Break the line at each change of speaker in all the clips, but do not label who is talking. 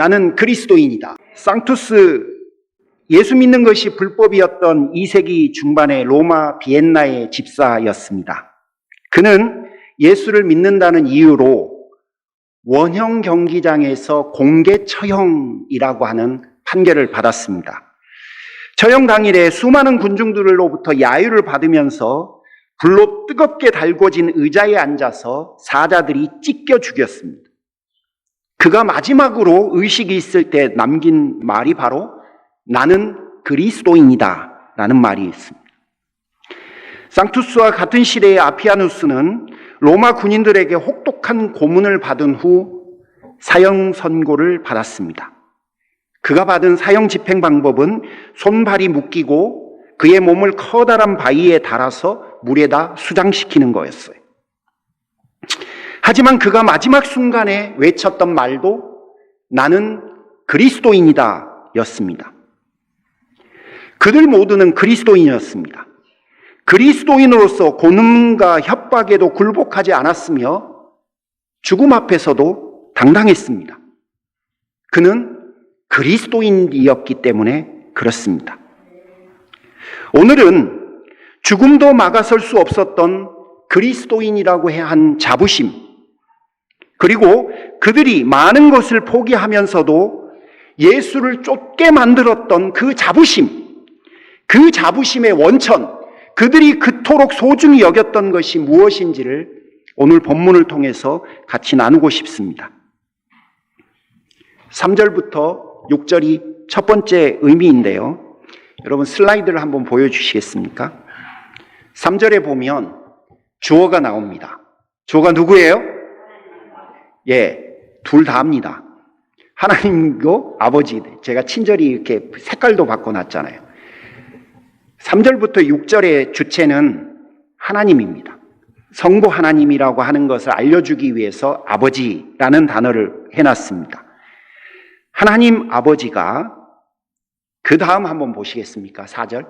나는 그리스도인이다. 상투스, 예수 믿는 것이 불법이었던 2세기 중반의 로마 비엔나의 집사였습니다. 그는 예수를 믿는다는 이유로 원형 경기장에서 공개 처형이라고 하는 판결을 받았습니다. 처형 당일에 수많은 군중들로부터 야유를 받으면서 불로 뜨겁게 달궈진 의자에 앉아서 사자들이 찢겨 죽였습니다. 그가 마지막으로 의식이 있을 때 남긴 말이 바로 나는 그리스도인이다 라는 말이 있습니다. 상투스와 같은 시대의 아피아누스는 로마 군인들에게 혹독한 고문을 받은 후 사형 선고를 받았습니다. 그가 받은 사형 집행 방법은 손발이 묶이고 그의 몸을 커다란 바위에 달아서 물에다 수장시키는 거였어요. 하지만 그가 마지막 순간에 외쳤던 말도 나는 그리스도인이다 였습니다. 그들 모두는 그리스도인이었습니다. 그리스도인으로서 고문과 협박에도 굴복하지 않았으며 죽음 앞에서도 당당했습니다. 그는 그리스도인이었기 때문에 그렇습니다. 오늘은 죽음도 막아설 수 없었던 그리스도인이라고 해야 한 자부심, 그리고 그들이 많은 것을 포기하면서도 예수를 쫓게 만들었던 그 자부심, 그 자부심의 원천, 그들이 그토록 소중히 여겼던 것이 무엇인지를 오늘 본문을 통해서 같이 나누고 싶습니다. 3절부터 6절이 첫 번째 의미인데요. 여러분 슬라이드를 한번 보여주시겠습니까? 3절에 보면 주어가 나옵니다. 주어가 누구예요? 예, 둘 다 합니다. 하나님이고 아버지. 제가 친절히 이렇게 색깔도 바꿔놨잖아요. 3절부터 6절의 주체는 하나님입니다. 성부 하나님이라고 하는 것을 알려주기 위해서 아버지라는 단어를 해놨습니다. 하나님 아버지가 그 다음 한번 보시겠습니까? 4절.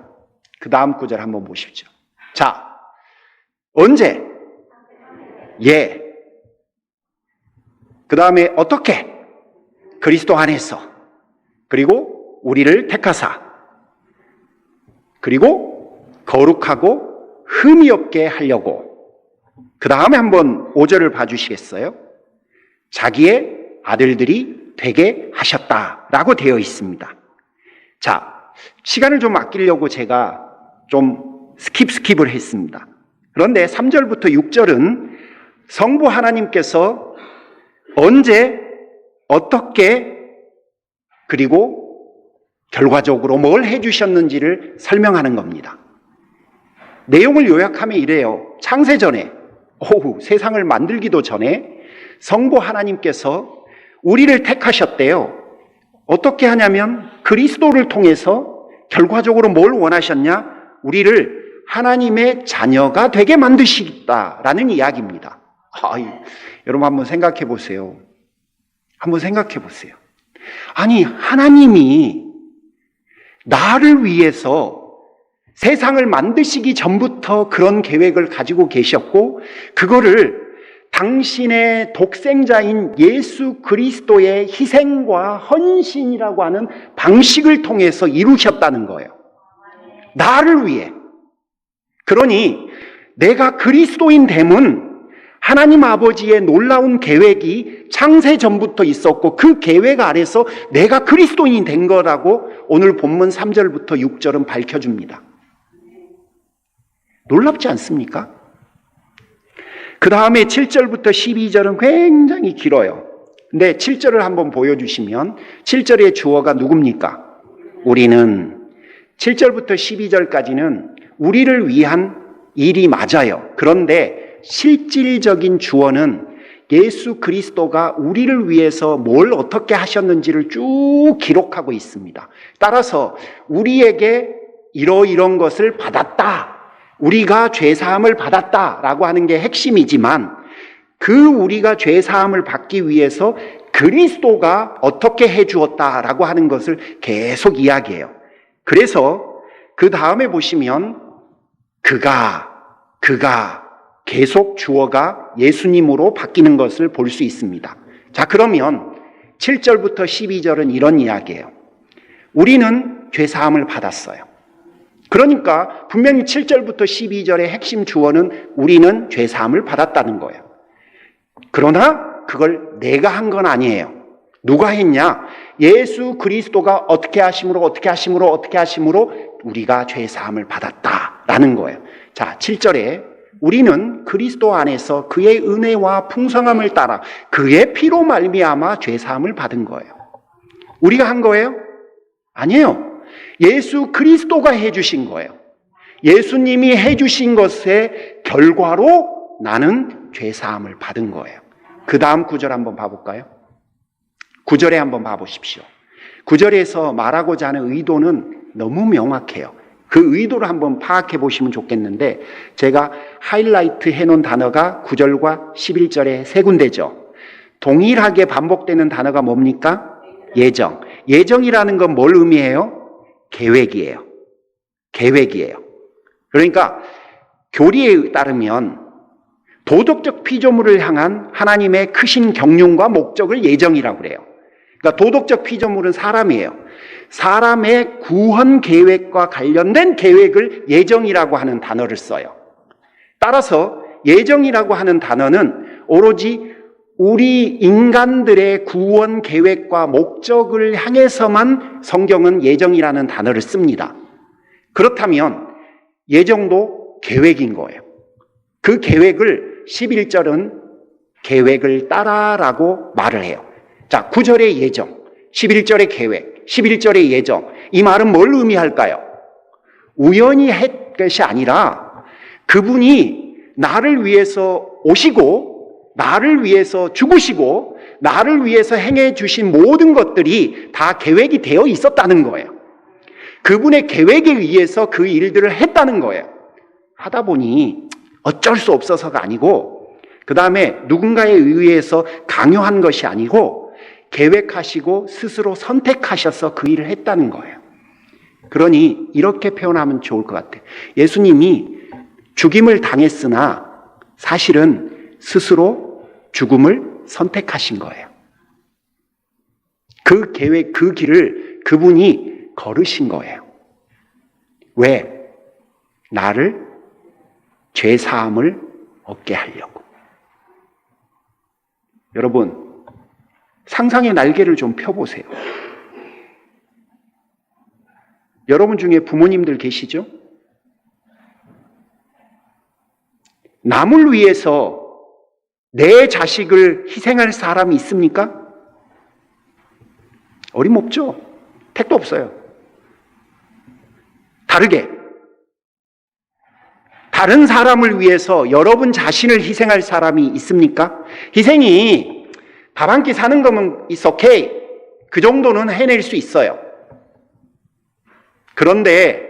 그 다음 구절 한번 보십시오. 자, 언제? 예. 그 다음에 어떻게? 그리스도 안에서. 그리고 우리를 택하사. 그리고 거룩하고 흠이 없게 하려고. 그 다음에 한번 5절을 봐주시겠어요? 자기의 아들들이 되게 하셨다라고 되어 있습니다. 자, 시간을 좀 아끼려고 제가 좀 스킵을 했습니다. 그런데 3절부터 6절은 성부 하나님께서 언제, 어떻게, 그리고 결과적으로 뭘 해주셨는지를 설명하는 겁니다. 내용을 요약하면 이래요. 창세전에, 세상을 만들기도 전에 성부 하나님께서 우리를 택하셨대요. 어떻게 하냐면 그리스도를 통해서 결과적으로 뭘 원하셨냐? 우리를 하나님의 자녀가 되게 만드시겠다라는 이야기입니다. 여러분 한번 생각해 보세요. 한번 생각해 보세요. 아니, 하나님이 나를 위해서 세상을 만드시기 전부터 그런 계획을 가지고 계셨고, 그거를 당신의 독생자인 예수 그리스도의 희생과 헌신이라고 하는 방식을 통해서 이루셨다는 거예요. 나를 위해. 그러니 내가 그리스도인 됨은 하나님 아버지의 놀라운 계획이 창세 전부터 있었고 그 계획 아래서 내가 그리스도인이 된 거라고 오늘 본문 3절부터 6절은 밝혀줍니다. 놀랍지 않습니까? 그 다음에 7절부터 12절은 굉장히 길어요. 근데 7절을 한번 보여주시면 7절의 주어가 누굽니까? 우리는. 7절부터 12절까지는 우리를 위한 일이 맞아요. 그런데 실질적인 주어는 예수 그리스도가 우리를 위해서 뭘 어떻게 하셨는지를 쭉 기록하고 있습니다. 따라서 우리에게 이런 것을 받았다, 우리가 죄사함을 받았다라고 하는 게 핵심이지만 그 우리가 죄사함을 받기 위해서 그리스도가 어떻게 해주었다라고 하는 것을 계속 이야기해요. 그래서 그 다음에 보시면 그가 계속 주어가 예수님으로 바뀌는 것을 볼 수 있습니다. 자, 그러면 7절부터 12절은 이런 이야기예요. 우리는 죄사함을 받았어요. 그러니까 분명히 7절부터 12절의 핵심 주어는 우리는 죄사함을 받았다는 거예요. 그러나 그걸 내가 한 건 아니에요. 누가 했냐? 예수 그리스도가 어떻게 하심으로 우리가 죄사함을 받았다라는 거예요. 자, 7절에 우리는 그리스도 안에서 그의 은혜와 풍성함을 따라 그의 피로 말미암아 죄사함을 받은 거예요. 우리가 한 거예요? 아니에요. 예수 그리스도가 해주신 거예요. 예수님이 해주신 것의 결과로 나는 죄사함을 받은 거예요. 그 다음 9절 한번 봐볼까요? 9절에 한번 봐보십시오. 9절에서 말하고자 하는 의도는 너무 명확해요. 그 의도를 한번 파악해 보시면 좋겠는데, 제가 하이라이트 해놓은 단어가 9절과 11절에 세 군데죠. 동일하게 반복되는 단어가 뭡니까? 예정. 예정이라는 건 뭘 의미해요? 계획이에요. 계획이에요. 그러니까 교리에 따르면 도덕적 피조물을 향한 하나님의 크신 경륜과 목적을 예정이라고 그래요. 그러니까 도덕적 피조물은 사람이에요. 사람의 구원 계획과 관련된 계획을 예정이라고 하는 단어를 써요. 따라서 예정이라고 하는 단어는 오로지 우리 인간들의 구원 계획과 목적을 향해서만 성경은 예정이라는 단어를 씁니다. 그렇다면 예정도 계획인 거예요. 그 계획을 11절은 계획을 따라라고 말을 해요. 자, 9절의 예정, 11절의 계획, 11절의 예정. 이 말은 뭘 의미할까요? 우연히 했 것이 아니라 그분이 나를 위해서 오시고 나를 위해서 죽으시고 나를 위해서 행해 주신 모든 것들이 다 계획이 되어 있었다는 거예요. 그분의 계획에 의해서 그 일들을 했다는 거예요. 하다 보니 어쩔 수 없어서가 아니고, 그 다음에 누군가에 의해서 강요한 것이 아니고 계획하시고 스스로 선택하셔서 그 일을 했다는 거예요. 그러니 이렇게 표현하면 좋을 것 같아요. 예수님이 죽임을 당했으나 사실은 스스로 죽음을 선택하신 거예요. 그 계획, 그 길을 그분이 걸으신 거예요. 왜? 나를 죄사함을 얻게 하려고. 여러분, 상상의 날개를 좀 펴보세요. 여러분 중에 부모님들 계시죠? 남을 위해서 내 자식을 희생할 사람이 있습니까? 어림없죠. 택도 없어요. 다르게 다른 사람을 위해서 여러분 자신을 희생할 사람이 있습니까? 희생이 밥 한 끼 사는 거면 it's okay. 그 정도는 해낼 수 있어요. 그런데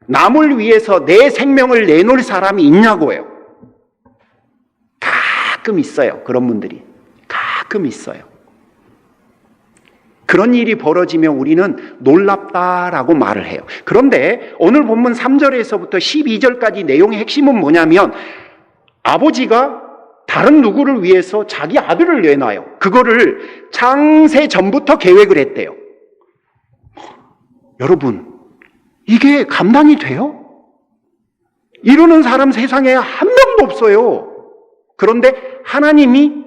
남을 위해서 내 생명을 내놓을 사람이 있냐고요. 가끔 있어요. 그런 분들이 가끔 있어요. 그런 일이 벌어지면 우리는 놀랍다라고 말을 해요. 그런데 오늘 본문 3절에서부터 12절까지 내용의 핵심은 뭐냐면, 아버지가 다른 누구를 위해서 자기 아들을 내놔요. 그거를 창세 전부터 계획을 했대요. 여러분, 이게 감당이 돼요? 이러는 사람 세상에 한 명도 없어요. 그런데 하나님이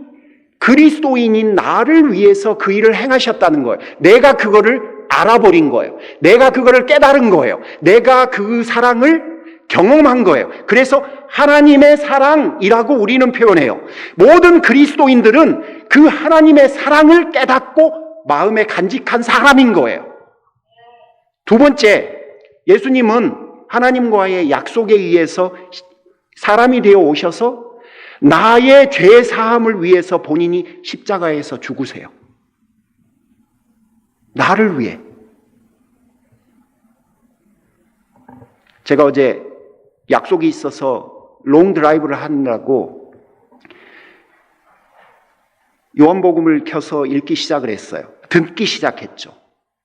그리스도인인 나를 위해서 그 일을 행하셨다는 거예요. 내가 그거를 알아버린 거예요. 내가 그거를 깨달은 거예요. 내가 그 사랑을 경험한 거예요. 그래서 하나님의 사랑이라고 우리는 표현해요. 모든 그리스도인들은 그 하나님의 사랑을 깨닫고 마음에 간직한 사람인 거예요. 두 번째, 예수님은 하나님과의 약속에 의해서 사람이 되어 오셔서 나의 죄 사함을 위해서 본인이 십자가에서 죽으세요. 나를 위해. 제가 어제 약속이 있어서 롱 드라이브를 하느라고 요한복음을 켜서 읽기 시작을 했어요. 듣기 시작했죠.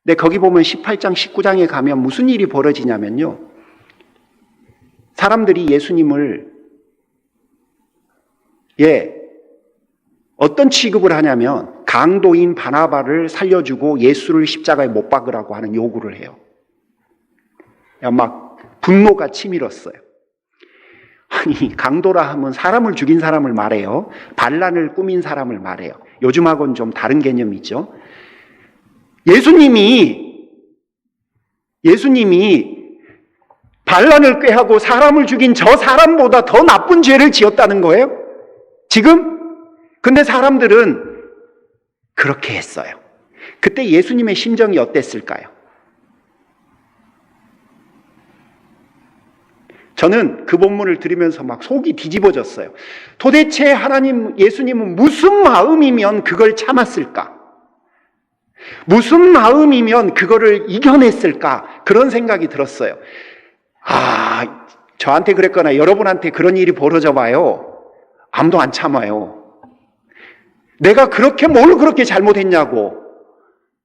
근데 거기 보면 18장, 19장에 가면 무슨 일이 벌어지냐면요. 사람들이 예수님을 어떤 취급을 하냐면 강도인 바나바를 살려주고 예수를 십자가에 못 박으라고 하는 요구를 해요. 막 분노가 치밀었어요. 아니, 강도라 하면 사람을 죽인 사람을 말해요. 반란을 꾸민 사람을 말해요. 요즘하고는 좀 다른 개념이죠. 예수님이 반란을 꾀하고 사람을 죽인 저 사람보다 더 나쁜 죄를 지었다는 거예요. 지금? 근데 사람들은 그렇게 했어요. 그때 예수님의 심정이 어땠을까요? 저는 그 본문을 들으면서 막 속이 뒤집어졌어요. 도대체 예수님은 무슨 마음이면 그걸 참았을까? 무슨 마음이면 그거를 이겨냈을까? 그런 생각이 들었어요. 저한테 그랬거나 여러분한테 그런 일이 벌어져 봐요. 아무도 안 참아요. 내가 뭘 그렇게 잘못했냐고.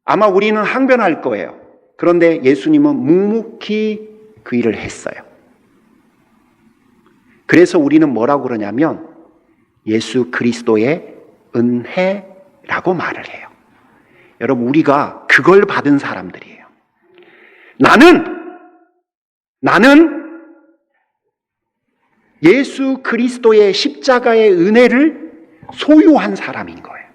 아마 우리는 항변할 거예요. 그런데 예수님은 묵묵히 그 일을 했어요. 그래서 우리는 뭐라고 그러냐면 예수 그리스도의 은혜라고 말을 해요. 여러분, 우리가 그걸 받은 사람들이에요. 나는 예수 그리스도의 십자가의 은혜를 소유한 사람인 거예요.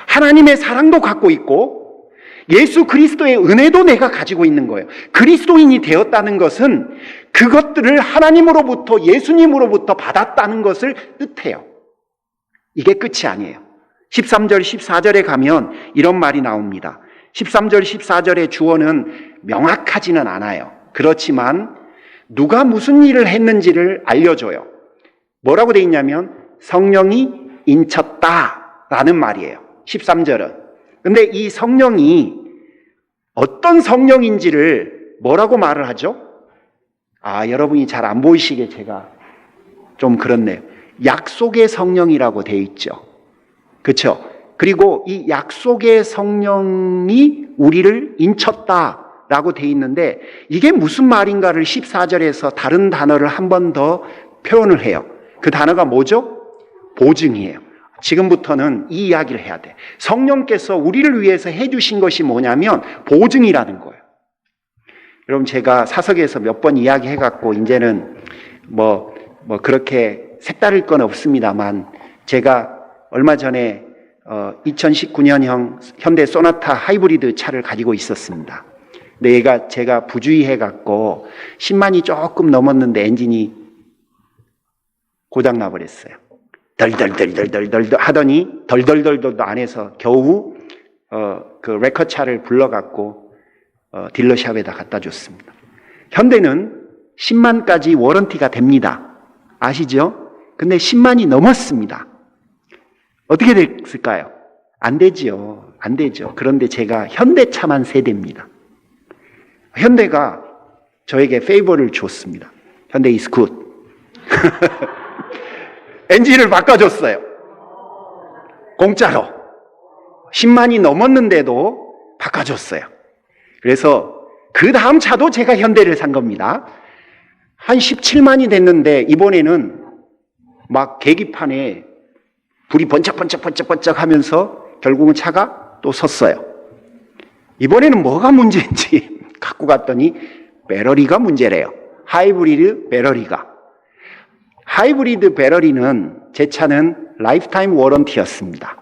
하나님의 사랑도 갖고 있고 예수 그리스도의 은혜도 내가 가지고 있는 거예요. 그리스도인이 되었다는 것은 그것들을 하나님으로부터, 예수님으로부터 받았다는 것을 뜻해요. 이게 끝이 아니에요. 13절, 14절에 가면 이런 말이 나옵니다. 13절, 14절의 주어는 명확하지는 않아요. 그렇지만 누가 무슨 일을 했는지를 알려줘요. 뭐라고 돼 있냐면 성령이 인쳤다라는 말이에요. 13절은. 근데 이 성령이 어떤 성령인지를 뭐라고 말을 하죠? 여러분이 잘 안 보이시게 제가 좀 그렇네요. 약속의 성령이라고 돼 있죠. 그렇죠? 그리고 이 약속의 성령이 우리를 인쳤다라고 돼 있는데 이게 무슨 말인가를 14절에서 다른 단어를 한 번 더 표현을 해요. 그 단어가 뭐죠? 보증이에요. 지금부터는 이 이야기를 해야 돼. 성령께서 우리를 위해서 해주신 것이 뭐냐면 보증이라는 거예요. 여러분, 제가 사석에서 몇 번 이야기해갖고 이제는 그렇게 색다를 건 없습니다만 제가 얼마 전에 2019년형 현대 소나타 하이브리드 차를 가지고 있었습니다. 근데 제가 부주의해갖고 10만이 조금 넘었는데 엔진이 고장나 버렸어요. 덜덜덜덜덜덜 하더니 덜덜덜덜도 안 해서 겨우 그 레커차를 불러갖고 딜러샵에다 갖다 줬습니다. 현대는 10만까지 워런티가 됩니다. 아시죠? 근데 10만이 넘었습니다. 어떻게 됐을까요? 안 되죠. 그런데 제가 현대차만 세대입니다. 현대가 저에게 페이버를 줬습니다. 현대 is good. 엔진을 바꿔줬어요. 공짜로. 10만이 넘었는데도 바꿔줬어요. 그래서 그 다음 차도 제가 현대를 산 겁니다. 한 17만이 됐는데 이번에는 막 계기판에 불이 번쩍번쩍 하면서 결국은 차가 또 섰어요. 이번에는 뭐가 문제인지 갖고 갔더니 배터리가 문제래요. 하이브리드 배터리가. 하이브리드 배터리는 제 차는 라이프타임 워런티였습니다.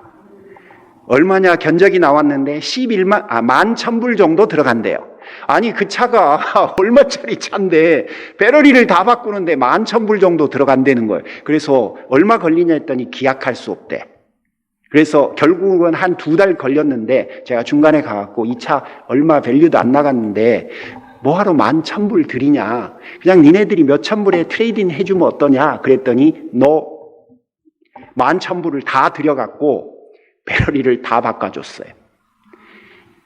얼마냐 견적이 나왔는데 11,000불 정도 들어간대요. 아니, 그 차가 얼마짜리 차인데 배터리를 다 바꾸는데 11,000불 정도 들어간다는 거예요. 그래서 얼마 걸리냐 했더니 기약할 수 없대. 그래서 결국은 한 2달 걸렸는데 제가 중간에 가갖고 이 차 얼마 밸류도 안 나갔는데 뭐하러 11,000불 드리냐, 그냥 니네들이 몇천 불에 트레이딩 해주면 어떠냐 그랬더니 너 11,000불을 다 들여갖고 배터리를 다 바꿔줬어요.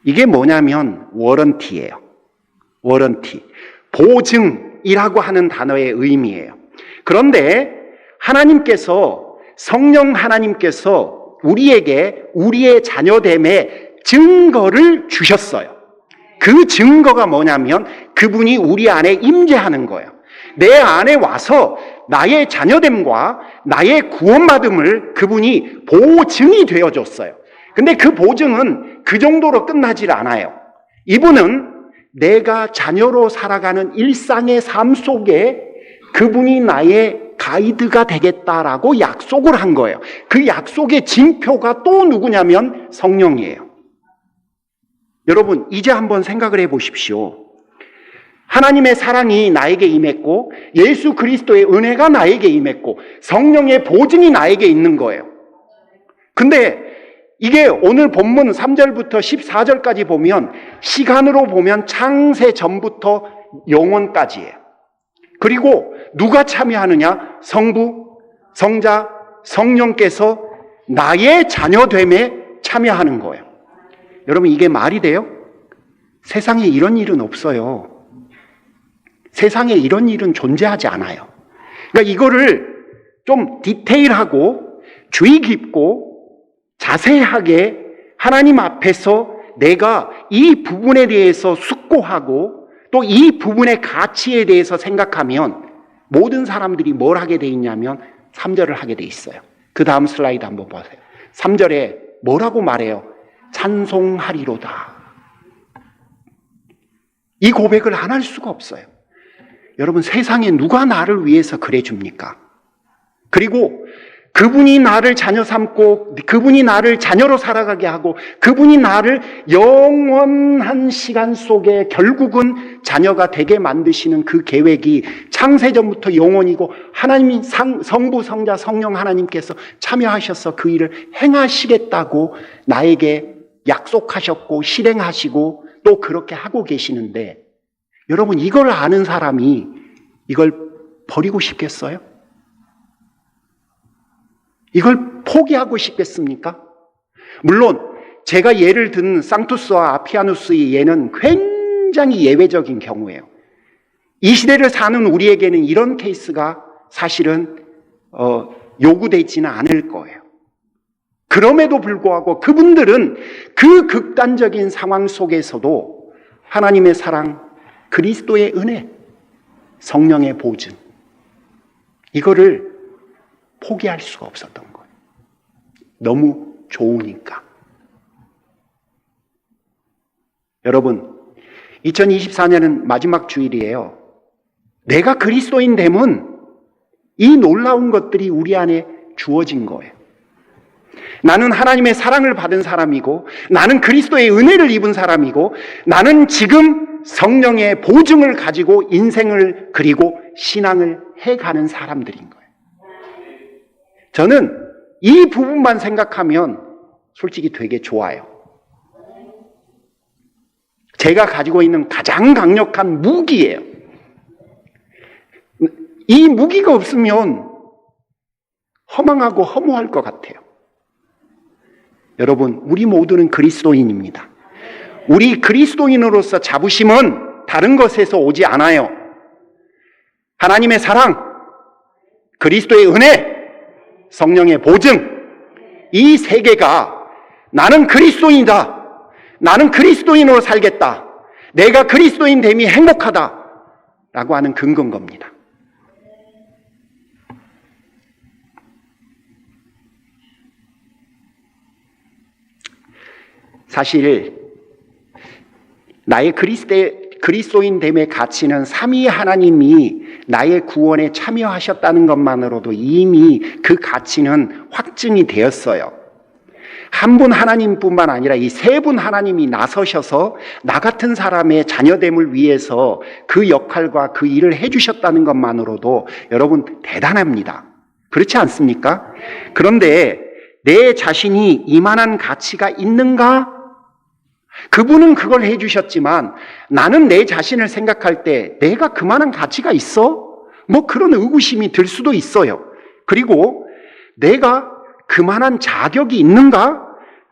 이게 뭐냐면 워런티예요. 워런티. 보증이라고 하는 단어의 의미예요. 그런데 성령 하나님께서 우리에게 우리의 자녀됨의 증거를 주셨어요. 그 증거가 뭐냐면 그분이 우리 안에 임재하는 거예요. 내 안에 와서 나의 자녀됨과 나의 구원받음을 그분이 보증이 되어줬어요. 근데 그 보증은 그 정도로 끝나질 않아요. 이분은 내가 자녀로 살아가는 일상의 삶 속에 그분이 나의 가이드가 되겠다라고 약속을 한 거예요. 그 약속의 징표가 또 누구냐면 성령이에요. 여러분, 이제 한번 생각을 해 보십시오. 하나님의 사랑이 나에게 임했고 예수 그리스도의 은혜가 나에게 임했고 성령의 보증이 나에게 있는 거예요. 근데 이게 오늘 본문 3절부터 14절까지 보면 시간으로 보면 창세 전부터 영원까지예요. 그리고 누가 참여하느냐? 성부, 성자, 성령께서 나의 자녀됨에 참여하는 거예요. 여러분, 이게 말이 돼요? 세상에 이런 일은 없어요. 세상에 이런 일은 존재하지 않아요. 그러니까 이거를 좀 디테일하고 주의 깊고 자세하게 하나님 앞에서 내가 이 부분에 대해서 숙고하고 또 이 부분의 가치에 대해서 생각하면 모든 사람들이 뭘 하게 돼 있냐면 3절을 하게 돼 있어요. 그 다음 슬라이드 한번 보세요. 3절에 뭐라고 말해요? 찬송하리로다. 이 고백을 안 할 수가 없어요. 여러분, 세상에 누가 나를 위해서 그래 줍니까? 그리고 그분이 나를 자녀 삼고 그분이 나를 자녀로 살아가게 하고 그분이 나를 영원한 시간 속에 결국은 자녀가 되게 만드시는 그 계획이 창세전부터 영원이고 하나님이 성부, 성자, 성령 하나님께서 참여하셔서 그 일을 행하시겠다고 나에게 약속하셨고 실행하시고 또 그렇게 하고 계시는데 여러분, 이걸 아는 사람이 이걸 버리고 싶겠어요? 이걸 포기하고 싶겠습니까? 물론 제가 예를 든 상투스와 아피아누스의 예는 굉장히 예외적인 경우예요. 이 시대를 사는 우리에게는 이런 케이스가 사실은 요구되지는 않을 거예요. 그럼에도 불구하고 그분들은 그 극단적인 상황 속에서도 하나님의 사랑, 그리스도의 은혜, 성령의 보증, 이거를 포기할 수가 없었던 거예요. 너무 좋으니까. 여러분, 2024년은 마지막 주일이에요. 내가 그리스도인 됨은 이 놀라운 것들이 우리 안에 주어진 거예요. 나는 하나님의 사랑을 받은 사람이고 나는 그리스도의 은혜를 입은 사람이고 나는 지금 성령의 보증을 가지고 인생을 그리고 신앙을 해가는 사람들인 거예요. 저는 이 부분만 생각하면 솔직히 되게 좋아요. 제가 가지고 있는 가장 강력한 무기예요. 이 무기가 없으면 허망하고 허무할 것 같아요. 여러분, 우리 모두는 그리스도인입니다. 우리 그리스도인으로서 자부심은 다른 것에서 오지 않아요. 하나님의 사랑, 그리스도의 은혜, 성령의 보증, 이 세 개가 나는 그리스도인이다. 나는 그리스도인으로 살겠다. 내가 그리스도인 됨이 행복하다. 라고 하는 근거인 겁니다. 사실 나의 그리스도인 됨의 가치는 삼위 하나님이 나의 구원에 참여하셨다는 것만으로도 이미 그 가치는 확증이 되었어요. 한 분 하나님뿐만 아니라 이 세 분 하나님이 나서셔서 나 같은 사람의 자녀됨을 위해서 그 역할과 그 일을 해주셨다는 것만으로도 여러분 대단합니다. 그렇지 않습니까? 그런데 내 자신이 이만한 가치가 있는가? 그분은 그걸 해주셨지만 나는 내 자신을 생각할 때 내가 그만한 가치가 있어? 뭐 그런 의구심이 들 수도 있어요. 그리고 내가 그만한 자격이 있는가?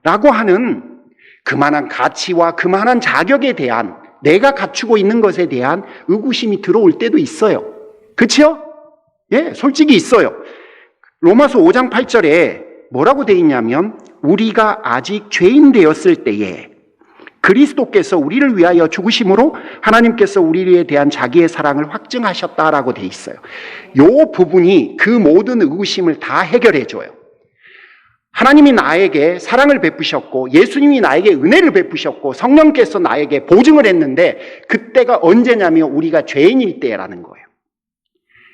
라고 하는 그만한 가치와 그만한 자격에 대한 내가 갖추고 있는 것에 대한 의구심이 들어올 때도 있어요. 그렇죠? 예, 솔직히 있어요. 로마서 5장 8절에 뭐라고 돼 있냐면 우리가 아직 죄인 되었을 때에 그리스도께서 우리를 위하여 죽으심으로 하나님께서 우리에 대한 자기의 사랑을 확증하셨다라고 돼 있어요. 이 부분이 그 모든 의구심을 다 해결해 줘요. 하나님이 나에게 사랑을 베푸셨고 예수님이 나에게 은혜를 베푸셨고 성령께서 나에게 보증을 했는데 그때가 언제냐면 우리가 죄인일 때라는 거예요.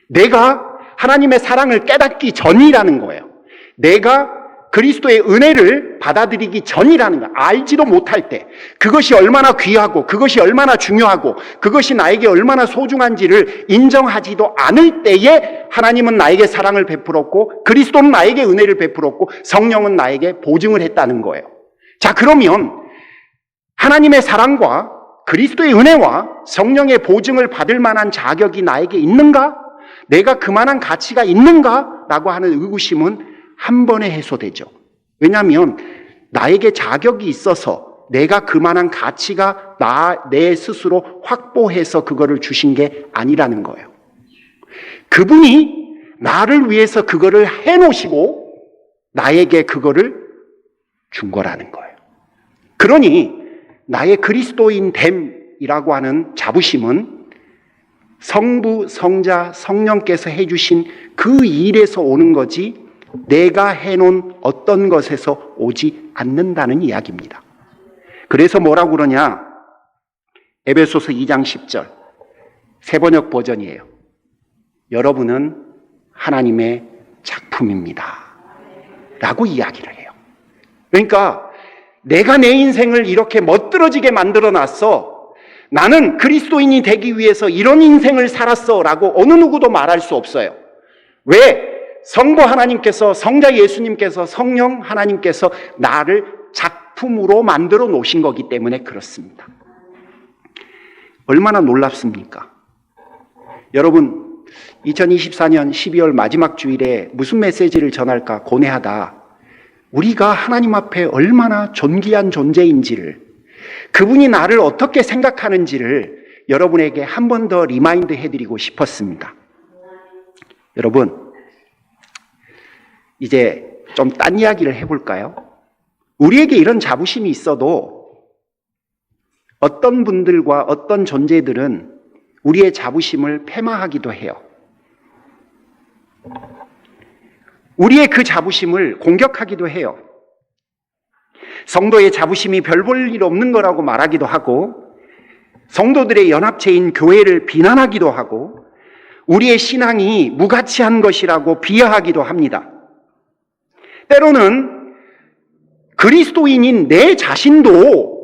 내가 하나님의 사랑을 깨닫기 전이라는 거예요. 내가 그리스도의 은혜를 받아들이기 전이라는 거예요. 알지도 못할 때 그것이 얼마나 귀하고 그것이 얼마나 중요하고 그것이 나에게 얼마나 소중한지를 인정하지도 않을 때에 하나님은 나에게 사랑을 베풀었고 그리스도는 나에게 은혜를 베풀었고 성령은 나에게 보증을 했다는 거예요. 자, 그러면 하나님의 사랑과 그리스도의 은혜와 성령의 보증을 받을 만한 자격이 나에게 있는가? 내가 그만한 가치가 있는가? 라고 하는 의구심은 한 번에 해소되죠. 왜냐하면 나에게 자격이 있어서 내가 그만한 가치가 내 스스로 확보해서 그거를 주신 게 아니라는 거예요. 그분이 나를 위해서 그거를 해놓으시고 나에게 그거를 준 거라는 거예요. 그러니 나의 그리스도인 됨이라고 하는 자부심은 성부, 성자, 성령께서 해주신 그 일에서 오는 거지 내가 해놓은 어떤 것에서 오지 않는다는 이야기입니다. 그래서 뭐라고 그러냐? 에베소서 2장 10절 새번역 버전이에요. 여러분은 하나님의 작품입니다 라고 이야기를 해요. 그러니까 내가 내 인생을 이렇게 멋들어지게 만들어놨어, 나는 그리스도인이 되기 위해서 이런 인생을 살았어 라고 어느 누구도 말할 수 없어요. 왜? 성부 하나님께서, 성자 예수님께서, 성령 하나님께서 나를 작품으로 만들어 놓으신 거기 때문에 그렇습니다. 얼마나 놀랍습니까? 여러분, 2024년 12월 마지막 주일에 무슨 메시지를 전할까 고뇌하다 우리가 하나님 앞에 얼마나 존귀한 존재인지를, 그분이 나를 어떻게 생각하는지를 여러분에게 한 번 더 리마인드 해드리고 싶었습니다. 여러분, 이제 좀 딴 이야기를 해볼까요? 우리에게 이런 자부심이 있어도 어떤 분들과 어떤 존재들은 우리의 자부심을 폐마하기도 해요. 우리의 그 자부심을 공격하기도 해요. 성도의 자부심이 별 볼 일 없는 거라고 말하기도 하고, 성도들의 연합체인 교회를 비난하기도 하고, 우리의 신앙이 무가치한 것이라고 비하하기도 합니다. 때로는 그리스도인인 내 자신도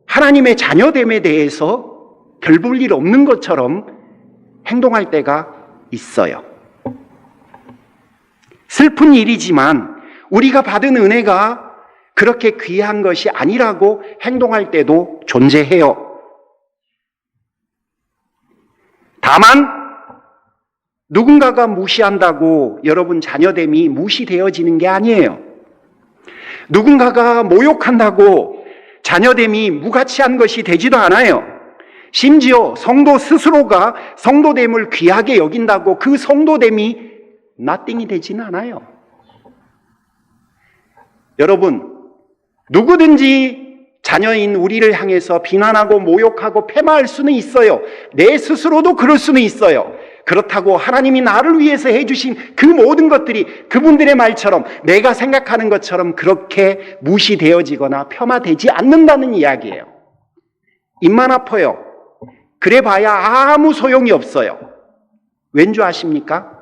하나님의 자녀됨에 대해서 별 볼 일 없는 것처럼 행동할 때가 있어요. 슬픈 일이지만 우리가 받은 은혜가 그렇게 귀한 것이 아니라고 행동할 때도 존재해요. 다만 누군가가 무시한다고 여러분 자녀됨이 무시되어지는 게 아니에요. 누군가가 모욕한다고 자녀됨이 무가치한 것이 되지도 않아요. 심지어 성도 스스로가 성도됨을 귀하게 여긴다고 그 성도됨이 nothing이 되지는 않아요. 여러분, 누구든지 자녀인 우리를 향해서 비난하고 모욕하고 폐마할 수는 있어요. 내 스스로도 그럴 수는 있어요. 그렇다고 하나님이 나를 위해서 해주신 그 모든 것들이 그분들의 말처럼 내가 생각하는 것처럼 그렇게 무시되어지거나 폄하되지 않는다는 이야기예요. 입만 아파요. 그래 봐야 아무 소용이 없어요. 왠 줄 아십니까?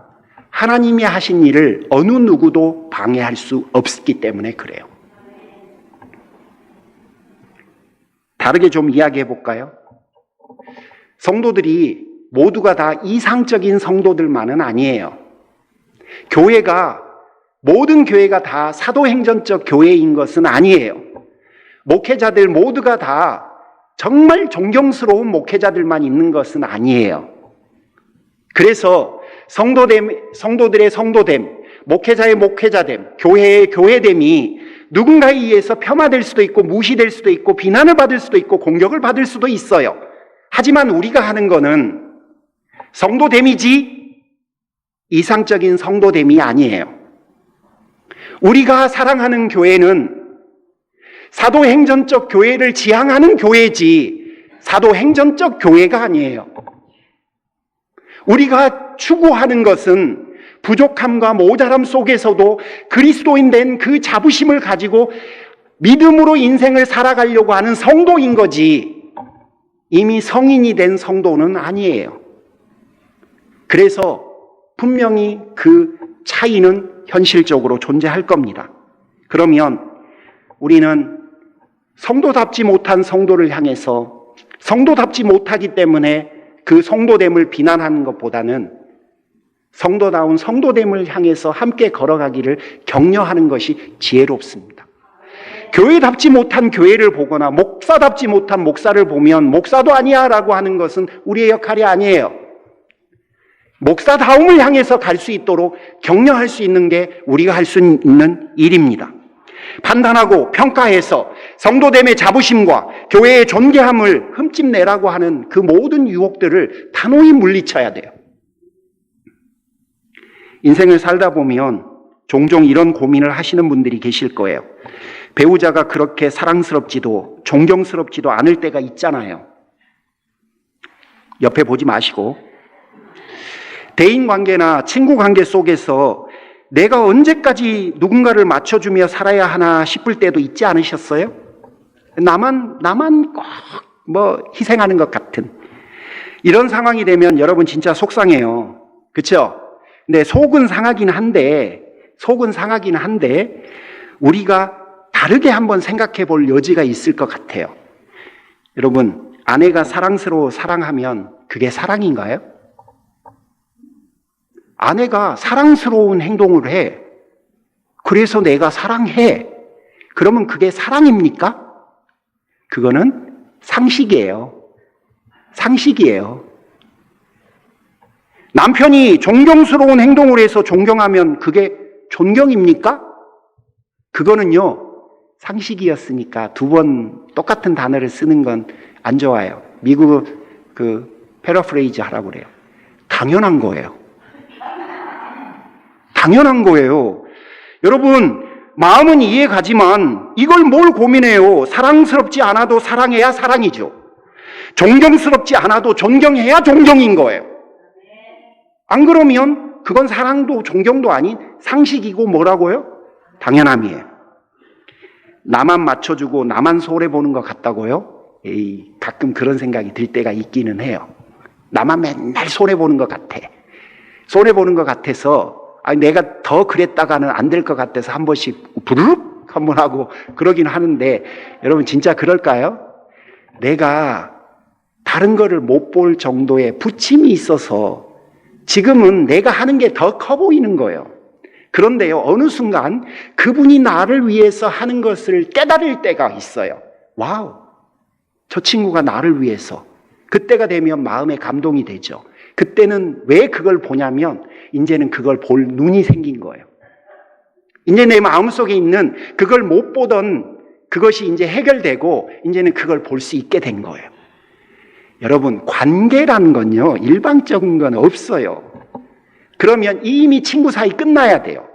하나님이 하신 일을 어느 누구도 방해할 수 없기 때문에 그래요. 다르게 좀 이야기해 볼까요? 성도들이 모두가 다 이상적인 성도들만은 아니에요. 교회가, 모든 교회가 다 사도행전적 교회인 것은 아니에요. 목회자들 모두가 다 정말 존경스러운 목회자들만 있는 것은 아니에요. 그래서 성도들의 성도됨, 목회자의 목회자됨, 교회의 교회됨이 누군가에 의해서 폄하될 수도 있고 무시될 수도 있고 비난을 받을 수도 있고 공격을 받을 수도 있어요. 하지만 우리가 하는 거는 성도됨이지 이상적인 성도됨이 아니에요. 우리가 사랑하는 교회는 사도행전적 교회를 지향하는 교회지 사도행전적 교회가 아니에요. 우리가 추구하는 것은 부족함과 모자람 속에서도 그리스도인 된 그 자부심을 가지고 믿음으로 인생을 살아가려고 하는 성도인 거지 이미 성인이 된 성도는 아니에요. 그래서 분명히 그 차이는 현실적으로 존재할 겁니다. 그러면 우리는 성도답지 못한 성도를 향해서 성도답지 못하기 때문에 그 성도됨을 비난하는 것보다는 성도다운 성도됨을 향해서 함께 걸어가기를 격려하는 것이 지혜롭습니다. 교회답지 못한 교회를 보거나 목사답지 못한 목사를 보면 목사도 아니야 라고 하는 것은 우리의 역할이 아니에요. 목사다움을 향해서 갈 수 있도록 격려할 수 있는 게 우리가 할 수 있는 일입니다. 판단하고 평가해서 성도됨의 자부심과 교회의 존귀함을 흠집내라고 하는 그 모든 유혹들을 단호히 물리쳐야 돼요. 인생을 살다 보면 종종 이런 고민을 하시는 분들이 계실 거예요. 배우자가 그렇게 사랑스럽지도 존경스럽지도 않을 때가 있잖아요. 옆에 보지 마시고 대인관계나 친구관계 속에서 내가 언제까지 누군가를 맞춰주며 살아야 하나 싶을 때도 있지 않으셨어요? 나만 꼭 희생하는 것 같은 이런 상황이 되면 여러분 진짜 속상해요. 그렇죠? 근데 속은 상하긴 한데 우리가 다르게 한번 생각해 볼 여지가 있을 것 같아요. 여러분, 아내가 사랑스러워 사랑하면 그게 사랑인가요? 아내가 사랑스러운 행동을 해. 그래서 내가 사랑해. 그러면 그게 사랑입니까? 그거는 상식이에요. 남편이 존경스러운 행동을 해서 존경하면 그게 존경입니까? 그거는요, 상식이었으니까 두 번 똑같은 단어를 쓰는 건 안 좋아요. 미국 패러프레이즈 하라고 그래요. 당연한 거예요. 여러분, 마음은 이해가지만 이걸 뭘 고민해요? 사랑스럽지 않아도 사랑해야 사랑이죠. 존경스럽지 않아도 존경해야 존경인 거예요. 안 그러면 그건 사랑도 존경도 아닌 상식이고 뭐라고요? 당연함이에요. 나만 맞춰주고 나만 손해보는 것 같다고요? 가끔 그런 생각이 들 때가 있기는 해요. 나만 맨날 손해보는 것 같아. 손해보는 것 같아서 내가 더 그랬다가는 안 될 것 같아서 한 번씩 부르륵 한번 하고 그러긴 하는데 여러분 진짜 그럴까요? 내가 다른 거를 못 볼 정도의 부침이 있어서 지금은 내가 하는 게 더 커 보이는 거예요. 그런데요, 어느 순간 그분이 나를 위해서 하는 것을 깨달을 때가 있어요. 와우, 저 친구가 나를 위해서. 그때가 되면 마음에 감동이 되죠. 그때는 왜 그걸 보냐면 이제는 그걸 볼 눈이 생긴 거예요. 이제 내 마음속에 있는 그걸 못 보던 그것이 이제 해결되고 이제는 그걸 볼 수 있게 된 거예요. 여러분, 관계라는 건요, 일방적인 건 없어요. 그러면 이미 친구 사이 끝나야 돼요.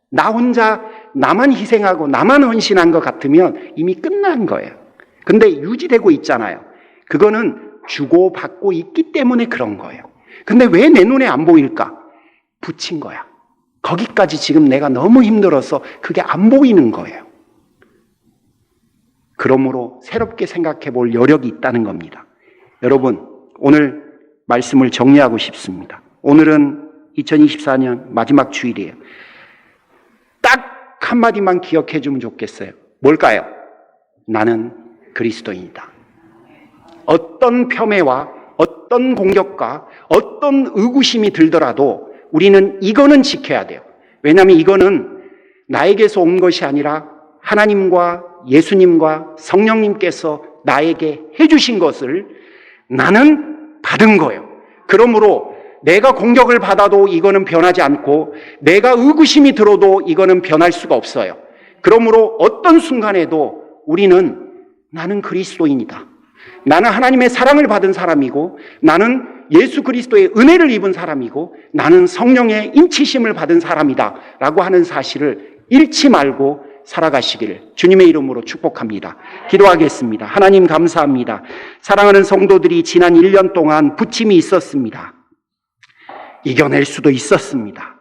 나 혼자 나만 희생하고 나만 헌신한 것 같으면 이미 끝난 거예요. 근데 유지되고 있잖아요. 그거는 주고받고 있기 때문에 그런 거예요. 근데 왜 내 눈에 안 보일까? 붙인 거야. 거기까지 지금 내가 너무 힘들어서 그게 안 보이는 거예요. 그러므로 새롭게 생각해 볼 여력이 있다는 겁니다. 여러분, 오늘 말씀을 정리하고 싶습니다. 오늘은 2024년 마지막 주일이에요. 딱 한마디만 기억해 주면 좋겠어요. 뭘까요? 나는 그리스도인이다. 어떤 폄훼와 어떤 공격과 어떤 의구심이 들더라도 우리는 이거는 지켜야 돼요. 왜냐하면 이거는 나에게서 온 것이 아니라 하나님과 예수님과 성령님께서 나에게 해주신 것을 나는 받은 거예요. 그러므로 내가 공격을 받아도 이거는 변하지 않고 내가 의구심이 들어도 이거는 변할 수가 없어요. 그러므로 어떤 순간에도 우리는 나는 그리스도인이다. 나는 하나님의 사랑을 받은 사람이고 나는 예수 그리스도의 은혜를 입은 사람이고 나는 성령의 인치심을 받은 사람이다 라고 하는 사실을 잃지 말고 살아가시기를 주님의 이름으로 축복합니다. 기도하겠습니다. 하나님 감사합니다. 사랑하는 성도들이 지난 1년 동안 부침이 있었습니다. 이겨낼 수도 있었습니다.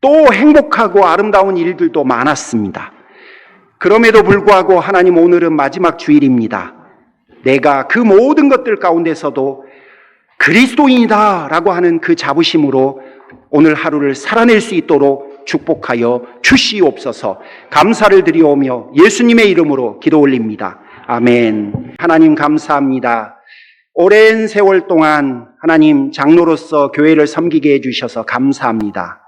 또 행복하고 아름다운 일들도 많았습니다. 그럼에도 불구하고 하나님, 오늘은 마지막 주일입니다. 내가 그 모든 것들 가운데서도 그리스도인이다 라고 하는 그 자부심으로 오늘 하루를 살아낼 수 있도록 축복하여 주시옵소서. 감사를 드리오며 예수님의 이름으로 기도 올립니다. 아멘. 하나님 감사합니다. 오랜 세월 동안 하나님 장로로서 교회를 섬기게 해주셔서 감사합니다.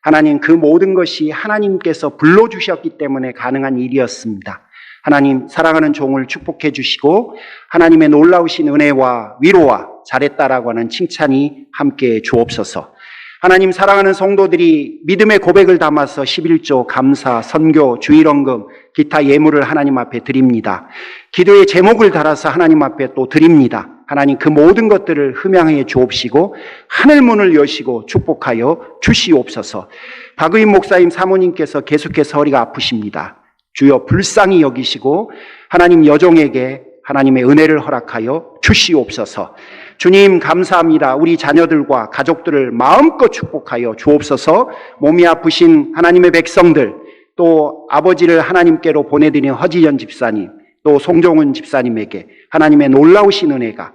하나님, 그 모든 것이 하나님께서 불러주셨기 때문에 가능한 일이었습니다. 하나님, 사랑하는 종을 축복해 주시고 하나님의 놀라우신 은혜와 위로와 잘했다라고 하는 칭찬이 함께 주옵소서. 하나님, 사랑하는 성도들이 믿음의 고백을 담아서 11조 감사, 선교, 주일헌금, 기타 예물을 하나님 앞에 드립니다. 기도의 제목을 달아서 하나님 앞에 또 드립니다. 하나님, 그 모든 것들을 흠양해 주옵시고 하늘문을 여시고 축복하여 주시옵소서. 박의인 목사님 사모님께서 계속해서 허리가 아프십니다. 주여 불쌍히 여기시고 하나님 여종에게 하나님의 은혜를 허락하여 주시옵소서. 주님 감사합니다. 우리 자녀들과 가족들을 마음껏 축복하여 주옵소서. 몸이 아프신 하나님의 백성들, 또 아버지를 하나님께로 보내드린 허지연 집사님, 또 송종은 집사님에게 하나님의 놀라우신 은혜가,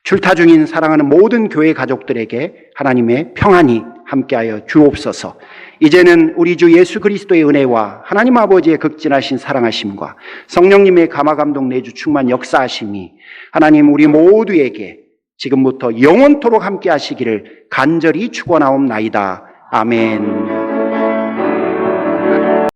출타 중인 사랑하는 모든 교회 가족들에게 하나님의 평안이 함께하여 주옵소서. 이제는 우리 주 예수 그리스도의 은혜와 하나님 아버지의 극진하신 사랑하심과 성령님의 감화감동 내주 충만 역사하심이 하나님 우리 모두에게 지금부터 영원토록 함께 하시기를 간절히 축원하옵나이다. 아멘.